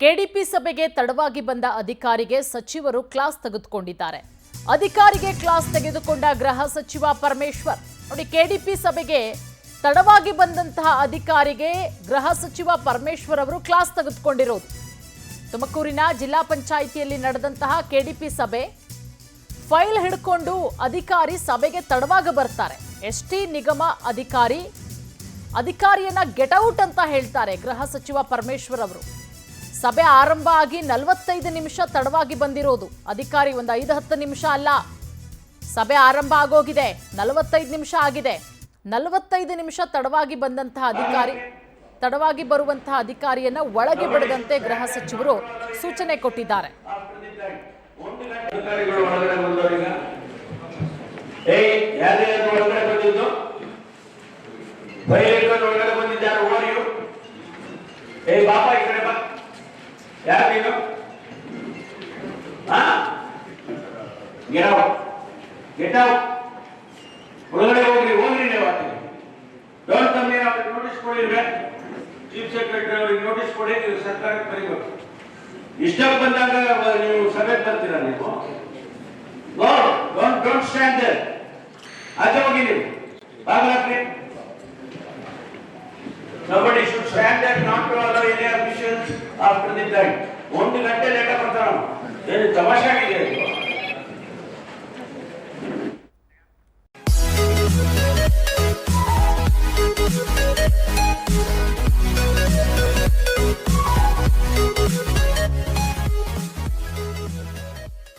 KDP ಸಭೆಗೆ ತಡವಾಗಿ ಬಂದ ಅಧಿಕಾರಿಗೆ ಸಚಿವರು ಕ್ಲಾಸ್ ತೆಗೆದುಕೊಂಡಿದ್ದಾರೆ. ಅಧಿಕಾರಿಗೆ ಕ್ಲಾಸ್ ತೆಗೆದುಕೊಂಡ ಗೃಹ ಸಚಿವ ಪರಮೇಶ್ವರ್. ನೋಡಿ, ಕೆಡಿಪಿ ಸಭೆಗೆ ತಡವಾಗಿ ಬಂದಂತಹ ಅಧಿಕಾರಿಗೆ ಗೃಹ ಸಚಿವ ಪರಮೇಶ್ವರ್ ಅವರು ಕ್ಲಾಸ್ ತೆಗೆದುಕೊಂಡಿರೋದು. ತುಮಕೂರಿನ ಜಿಲ್ಲಾ ಪಂಚಾಯಿತಿಯಲ್ಲಿ ನಡೆದಂತಹ ಕೆಡಿಪಿ ಸಭೆ ಫೈಲ್ ಹಿಡ್ಕೊಂಡು ಅಧಿಕಾರಿ ಸಭೆಗೆ ತಡವಾಗಿ ಬರ್ತಾರೆ. ಎಸ್ಟಿ ನಿಗಮ ಅಧಿಕಾರಿಯನ್ನ ಗೆಟ್ ಔಟ್ ಅಂತ ಹೇಳ್ತಾರೆ ಗೃಹ ಸಚಿವ ಪರಮೇಶ್ವರ್ ಅವರು. ಸಭೆ ಆರಂಭ ಆಗಿ 45 ನಿಮಿಷ ತಡವಾಗಿ ಬಂದಿರೋದು ಅಧಿಕಾರಿ. ಒಂದು 5-10 ನಿಮಿಷ ಅಲ್ಲ, ಸಭೆ ಆರಂಭ ಆಗೋಗಿದೆ, 45 ನಿಮಿಷ ಆಗಿದೆ. 45 ನಿಮಿಷ ತಡವಾಗಿ ಬಂದಂತಹ ತಡವಾಗಿ ಬರುವಂತಹ ಅಧಿಕಾರಿಯನ್ನ ಒಳಗೆ ಬಿಡದಂತೆ ಗೃಹ ಸಚಿವರು ಸೂಚನೆ ಕೊಟ್ಟಿದ್ದಾರೆ. ಒಳಗಡೆ ಹೋಗ್ರಿ ನೀವು ನೋಟಿಸ್ ಕೊಡಿದ್ರೆ ಚೀಫ್ ಸೆಕ್ರೆಟರಿ ಅವರಿಗೆ ನೋಟಿಸ್ ಕೊಡಿ, ನೀವು ಸರ್ಕಾರಕ್ಕೆ ಬರೀಬೇಕು. ಇಷ್ಟ ಬಂದಾಗ ನೀವು ಸಭೆಗೆ ಬರ್ತೀರಾ? ನೀವು ಡೋಂಟ್ ಸ್ಟ್ಯಾಂಡ್ ದೇರ್. ಆಚೆ ಹೋಗಿ, ನೀವು ಬಾಗಿಲಾಕ್ರಿ. Nobody should stand there not to allow any officials after the time. 1 ಗಂಟೆ ಲೇಟ್ ಬರ್ತಾರ. ಏನು ತಮಾಷೆ ಆಗಿದೆ?